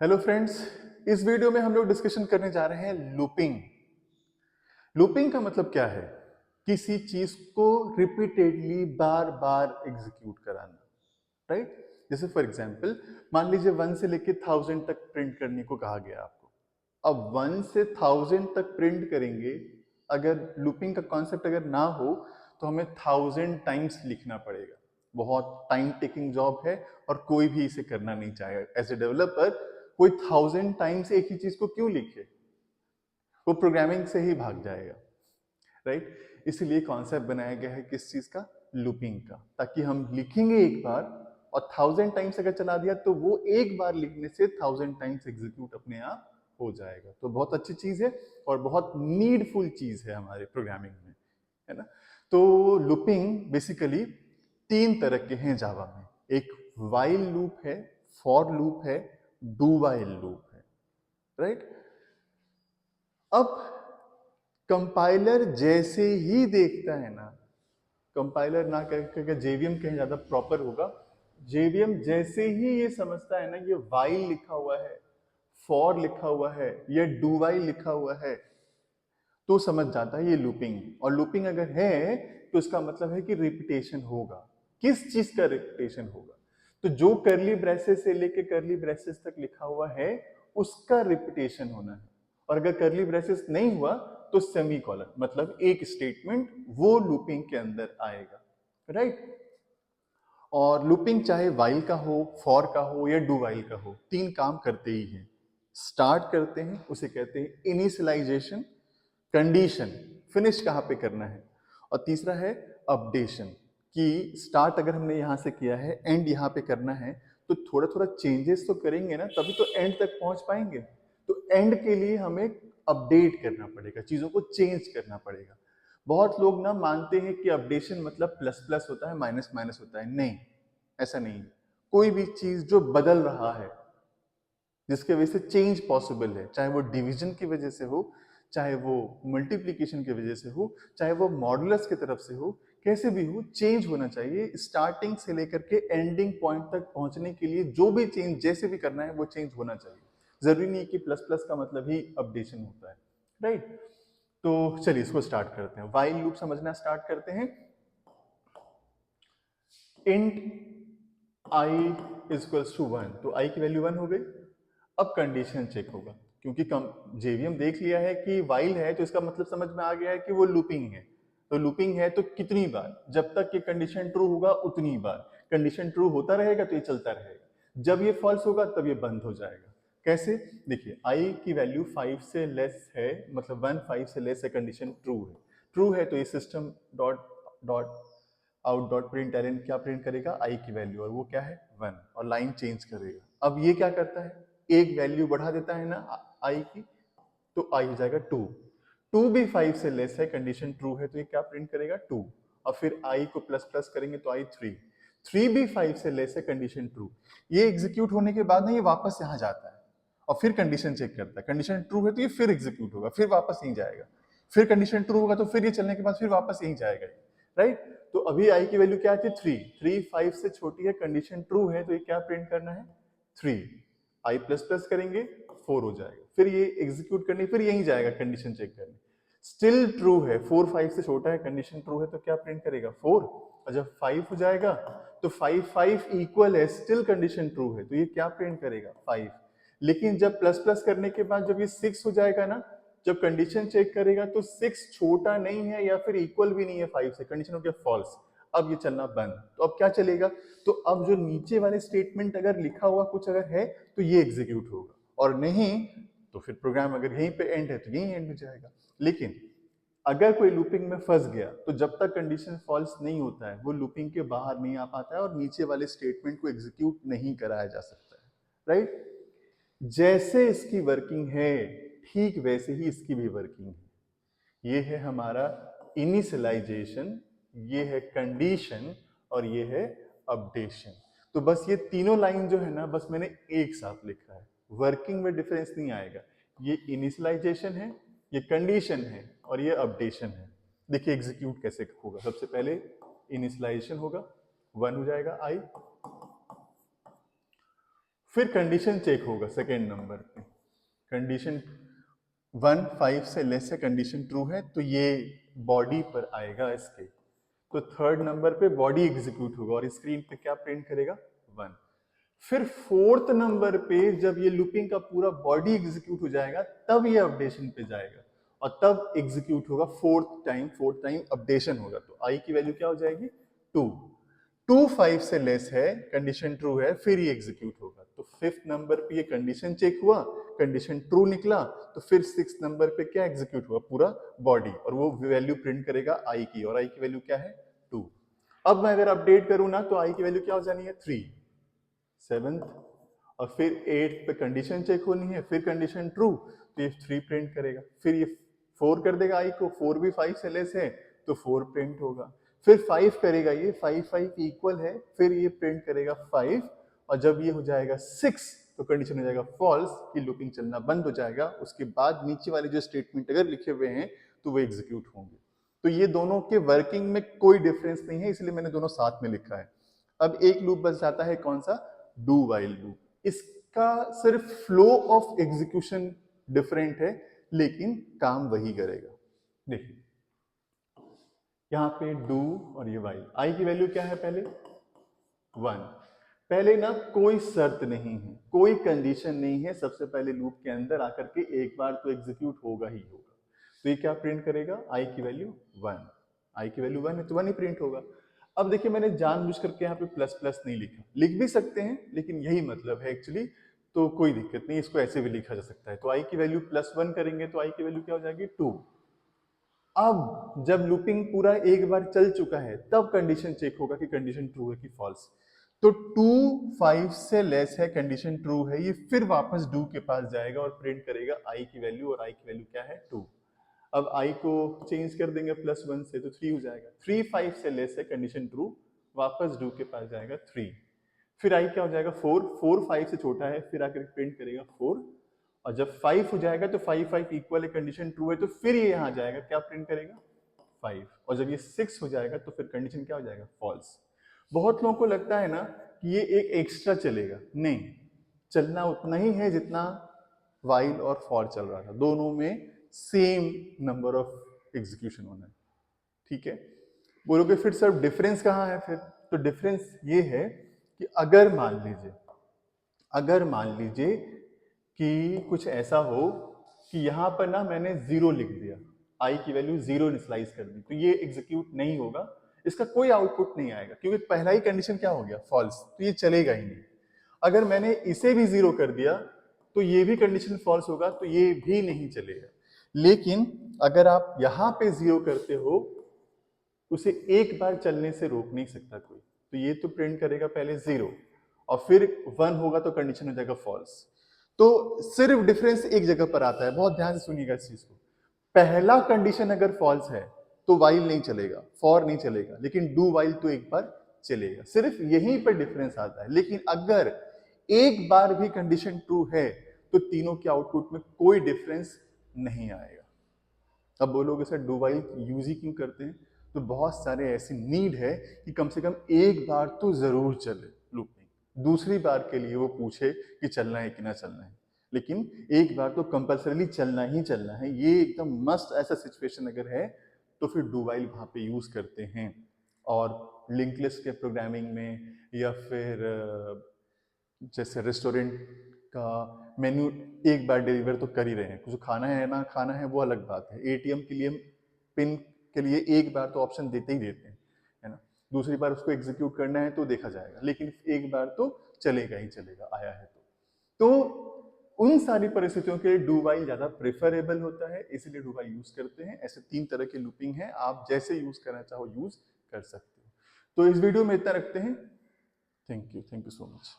Hello friends, इस video में हम लोग डिस्कशन करने जा रहे हैं लूपिंग। लूपिंग का मतलब क्या है? किसी चीज को रिपीटेडली बार बार एग्जीक्यूट कराना, राइट? जैसे फॉर एग्जांपल मान लीजिए 1 से लेके 1000 तक प्रिंट करने को कहा गया आपको। अब 1 से 1000 तक प्रिंट करेंगे, अगर लूपिंग का कॉन्सेप्ट अगर ना हो तो हमें 1000 टाइम्स लिखना पड़ेगा। बहुत टाइम टेकिंग जॉब है और कोई भी इसे करना नहीं चाहेगा। एज ए डेवलपर कोई 1000 टाइम्स एक ही चीज को क्यों लिखे? वो प्रोग्रामिंग से ही भाग जाएगा, राइट? इसीलिए कॉन्सेप्ट बनाया गया है किस चीज का? लूपिंग का, ताकि हम लिखेंगे एक बार और 1000 टाइम्स अगर चला दिया तो वो एक बार लिखने से 1000 टाइम्स एग्जीक्यूट अपने आप हो जाएगा। तो बहुत अच्छी चीज है और बहुत नीडफुल चीज है हमारे प्रोग्रामिंग में, है ना? तो लूपिंग बेसिकली 3 तरह के हैं जावा में। एक वाइल लूप है, फॉर लूप है, डू वाइल लूप है, राइट? अब कंपाइलर जैसे ही देखता है ना, कंपाइलर ना करके जेवीएम कहीं ज्यादा प्रॉपर होगा। जेवीएम जैसे ही ये समझता है ना ये वाइल लिखा हुआ है, फॉर लिखा हुआ है, ये डू वाइल लिखा हुआ है, तो समझ जाता है ये लूपिंग। और लूपिंग अगर है तो इसका मतलब है कि रिपीटेशन होगा। किस चीज का रिपीटेशन होगा? तो जो करली ब्रेसेस से लेके करली ब्रेसेस तक लिखा हुआ है उसका रिपीटेशन होना है। और अगर करली ब्रेसेस नहीं हुआ तो सेमी कॉलन, मतलब एक स्टेटमेंट वो लूपिंग के अंदर आएगा, राइट? और लूपिंग चाहे वाइल का हो, फॉर का हो या डू वाइल का हो, 3 काम करते ही हैं। स्टार्ट करते हैं, उसे कहते हैं इनिशियलाइजेशन। कंडीशन, फिनिश कहाँ पे करना है। और तीसरा है अपडेशन, कि स्टार्ट अगर हमने यहाँ से किया है, एंड यहाँ पे करना है, तो थोड़ा थोड़ा चेंजेस तो करेंगे ना, तभी तो एंड तक पहुंच पाएंगे। तो एंड के लिए हमें अपडेट करना पड़ेगा, चीजों को चेंज करना पड़ेगा। बहुत लोग ना मानते हैं कि अपडेशन मतलब प्लस प्लस होता है, माइनस माइनस होता है। नहीं, ऐसा नहीं है। कोई भी चीज जो बदल रहा है, जिसके वजह से चेंज पॉसिबल है, चाहे वो डिवीजन की वजह से हो, चाहे वो मल्टीप्लीकेशन की वजह से हो, चाहे वो मॉडुलस की तरफ से हो, कैसे भी हो चेंज होना चाहिए। स्टार्टिंग से लेकर के एंडिंग पॉइंट तक पहुंचने के लिए जो भी चेंज जैसे भी करना है वो चेंज होना चाहिए। जरूरी नहीं कि प्लस प्लस का मतलब ही अपडेशन होता है, राइट? तो चलिए इसको स्टार्ट करते हैं। वाइल लूप समझना स्टार्ट करते हैं। Int i is equals to 1, तो आई की वैल्यू 1 हो गई। अब कंडीशन चेक होगा, क्योंकि जेवीएम देख लिया है कि वाइल है, तो इसका मतलब समझ में आ गया है कि वो लूपिंग है। तो लूपिंग है तो कितनी बार? जब तक ये कंडीशन ट्रू होगा उतनी बार। कंडीशन ट्रू होता रहेगा तो ये चलता रहेगा। जब ये फॉल्स होगा तब ये बंद हो जाएगा। कैसे? देखिए, आई की वैल्यू 5 से लेस है, मतलब 1 5 से लेस है, कंडीशन ट्रू है। ट्रू है तो ये system dot dot out dot print L N क्या प्रिंट करेगा? आई की वैल्यू, और वो क्या है? 1, और लाइन चेंज करेगा। अब ये क्या करता है? एक वैल्यू बढ़ा देता है ना आई की, तो आई हो जाएगा 2। 2 भी 5 से लेस है, कंडीशन ट्रू है, तो ये क्या प्रिंट करेगा? 2। और फिर आई को प्लस प्लस करेंगे तो आई 3। 3 भी 5 से लेस है, कंडीशन ट्रू। ये एग्जीक्यूट होने के बाद ना ये वापस यहाँ जाता है और फिर कंडीशन चेक करता है। कंडीशन ट्रू है तो ये फिर एग्जीक्यूट होगा, फिर वापस यहीं जाएगा। फिर कंडीशन ट्रू होगा तो फिर ये चलने के बाद फिर वापस यहीं जाएगा, राइट? तो अभी आई की वैल्यू क्या थी? 3। 3 5 से छोटी है, कंडीशन ट्रू है, तो ये क्या प्रिंट करना है? 3। आई प्लस प्लस करेंगे 4 हो जाएगा, फिर ये एग्जीक्यूट करने, फिर यहीं जाएगा कंडीशन चेक करने। स्टिल ट्रू है, 4 5 से छोटा है, कंडीशन ट्रू है, तो क्या प्रिंट करेगा? 4। और जब 5 हो जाएगा तो 5 5 इक्वल है, स्टिल कंडीशन ट्रू है, तो ये क्या प्रिंट करेगा? 5। लेकिन जब प्लस प्लस करने के बाद जब ये 6 हो जाएगा ना, जब कंडीशन चेक करेगा तो 6 छोटा नहीं है या फिर इक्वल भी नहीं है 5 से, कंडीशन हो गया फॉल्स। अब ये चलना बंद। तो अब क्या चलेगा? तो अब जो नीचे वाले स्टेटमेंट अगर लिखा हुआ कुछ अगर है तो ये एग्जीक्यूट होगा, और नहीं तो फिर प्रोग्राम अगर यहीं पे एंड है तो यहीं एंड हो जाएगा। लेकिन अगर कोई लूपिंग में फंस गया तो जब तक कंडीशन फॉल्स नहीं होता है वो लूपिंग के बाहर नहीं आ पाता है और नीचे वाले स्टेटमेंट को एग्जीक्यूट नहीं कराया जा सकता है, राइट? जैसे इसकी वर्किंग है ठीक वैसे ही इसकी भी वर्किंग है। ये है हमारा इनिशियलाइजेशन, ये है कंडीशन, और ये है अपडेशन। तो बस ये तीनों लाइन जो है ना, बस मैंने एक साथ लिखा है, वर्किंग में डिफरेंस नहीं आएगा। ये इनिशियलाइजेशन है, ये कंडीशन है, और ये अपडेशन है। देखिए एग्जीक्यूट कैसे होगा। सबसे पहले इनिशियलाइजेशन होगा, 1 हो जाएगा आई, फिर कंडीशन चेक होगा सेकेंड नंबर पे, कंडीशन 1 5 से लेस है, कंडीशन ट्रू है तो ये बॉडी पर आएगा इसके, तो थर्ड नंबर पे बॉडी एग्जीक्यूट होगा और स्क्रीन पे क्या प्रिंट करेगा 1। फिर फोर्थ नंबर पे जब ये लूपिंग का पूरा बॉडी एग्जीक्यूट हो जाएगा तब ये अपडेशन पे जाएगा और तब एग्जीक्यूट होगा फोर्थ टाइम अपडेशन होगा, तो आई की वैल्यू क्या हो जाएगी 2। 2 5 से लेस है, कंडीशन ट्रू है, फिर ये एग्जीक्यूट होगा, तो फिफ्थ नंबर पे ये कंडीशन चेक हुआ, कंडीशन ट्रू निकला, तो फिर सिक्स नंबर पे क्या एग्जीक्यूट हुआ पूरा बॉडी और वो वैल्यू प्रिंट करेगा आई की, और आई की वैल्यू क्या है 2। अब मैं अगर अपडेट करूं ना तो आई की वैल्यू क्या हो जानी है 3 7th, और फिर 8th पे कंडीशन चेक होनी है, फिर कंडीशन ट्रू तो ये 3 प्रिंट करेगा, फिर ये 4 कर देगा आई को, 4 भी 5 से लेस है तो 4 प्रिंट होगा, फिर 5 करेगा ये 5 5 इक्वल है, फिर ये प्रिंट करेगा 5, और जब ये हो जाएगा 6 तो कंडीशन हो जाएगा फॉल्स कि लूपिंग चलना बंद हो जाएगा, उसके बाद नीचे वाले जो स्टेटमेंट अगर लिखे हुए हैं तो वो एग्जीक्यूट होंगे। तो ये दोनों के वर्किंग में कोई डिफरेंस नहीं है, इसलिए मैंने दोनों साथ में लिखा है। अब एक लूप बच जाता है, कौन सा, डू वाइल लूप। इसका सिर्फ फ्लो ऑफ एग्जीक्यूशन डिफरेंट है लेकिन काम वही करेगा। देखिए यहां पे डू और ये वाइल, आई की वैल्यू क्या है पहले 1, पहले ना कोई शर्त नहीं है, कोई कंडीशन नहीं है, सबसे पहले लूप के अंदर आकर के एक बार तो एग्जीक्यूट होगा ही होगा, तो ये क्या प्रिंट करेगा आई की वैल्यू 1, आई की वैल्यू 1 है तो 1 ही प्रिंट होगा। अब देखिए मैंने जानबूझ करके यहाँ पे प्लस प्लस नहीं लिखा, लिख भी सकते हैं लेकिन यही मतलब है एक्चुअली, तो कोई दिक्कत नहीं, इसको ऐसे भी लिखा जा सकता है। तो आई की वैल्यू +1 करेंगे तो आई की वैल्यू क्या हो जाएगी 2। अब जब लूपिंग पूरा एक बार चल चुका है तब कंडीशन चेक होगा कि कंडीशन ट्रू है कि फॉल्स, तो 2 5 से लेस है, कंडीशन ट्रू है, ये फिर वापस डू के पास जाएगा और प्रिंट करेगा आई की वैल्यू, और आई की वैल्यू क्या है 2। अब आई को चेंज कर देंगे +1 से तो 3 हो जाएगा, 3 5 से लेस है, कंडीशन ट्रू, वापस डू के पास जाएगा 3, फिर आई क्या हो जाएगा 4, 4 5 से छोटा है, फिर आकर प्रिंट करेगा 4, और जब 5 हो जाएगा तो 5 5 इक्वल है, कंडीशन ट्रू है, तो फिर ये यहाँ जाएगा, क्या प्रिंट करेगा 5, और जब ये 6 हो जाएगा तो फिर कंडीशन क्या हो जाएगा फॉल्स। बहुत लोगों को लगता है ना कि ये एक एक्स्ट्रा चलेगा, नहीं, चलना उतना ही है जितना वाइल और फॉर चल रहा था, दोनों में सेम नंबर ऑफ एग्जीक्यूशन होना है, ठीक है। बोलोगे फिर सर डिफरेंस कहाँ है फिर, तो डिफरेंस ये है कि अगर मान लीजिए कि कुछ ऐसा हो कि यहां पर ना मैंने 0 लिख दिया, आई की वैल्यू 0 इनिशियलाइज कर दी, तो ये एग्जीक्यूट नहीं होगा, इसका कोई आउटपुट नहीं आएगा क्योंकि पहला ही कंडीशन क्या हो गया फॉल्स, तो ये चलेगा ही नहीं। अगर मैंने इसे भी 0 कर दिया तो ये भी कंडीशन फॉल्स होगा, तो ये भी नहीं चलेगा। लेकिन अगर आप यहां पे 0 करते हो उसे एक बार चलने से रोक नहीं सकता कोई, तो ये तो प्रिंट करेगा पहले 0 और फिर 1 होगा तो कंडीशन हो जाएगा फॉल्स। तो सिर्फ डिफरेंस एक जगह पर आता है, बहुत ध्यान से सुनिएगा इस चीज को। पहला कंडीशन अगर फॉल्स है तो वाइल नहीं चलेगा, फॉर नहीं चलेगा, लेकिन डू वाइल तो एक बार चलेगा, सिर्फ यहीं पर डिफरेंस आता है। लेकिन अगर एक बार भी कंडीशन ट्रू है तो तीनों के आउटपुट में कोई डिफरेंस नहीं आएगा। अब बोलोगे सर डू वाइल यूज ही क्यों करते हैं, तो बहुत सारे ऐसी नीड है कि कम से कम एक बार तो जरूर चले लूपिंग, दूसरी बार के लिए वो पूछे कि चलना है कि ना चलना है, लेकिन एक बार तो कंपल्सरीली चलना ही चलना है, ये एकदम मस्ट ऐसा सिचुएशन अगर है तो फिर डू वाइल वहां पे यूज करते हैं। और लिंक लिस्ट के प्रोग्रामिंग में या फिर जैसे रेस्टोरेंट का मेन्यू एक बार डिलीवर तो कर ही रहे हैं, कुछ खाना है ना खाना है वो अलग बात है, एटीएम के लिए पिन के लिए एक बार तो ऑप्शन देते ही देते हैं, है ना, दूसरी बार उसको एग्जीक्यूट करना है तो देखा जाएगा, लेकिन एक बार तो चलेगा ही चलेगा आया है तो उन सारी परिस्थितियों के लिए डू वाइल ज्यादा प्रेफरेबल होता है, इसलिए डू वाइल यूज करते हैं। ऐसे 3 तरह के लूपिंग है, आप जैसे यूज करना चाहो यूज कर सकते हो। तो इस वीडियो में इतना रखते हैं, थैंक यू सो मच।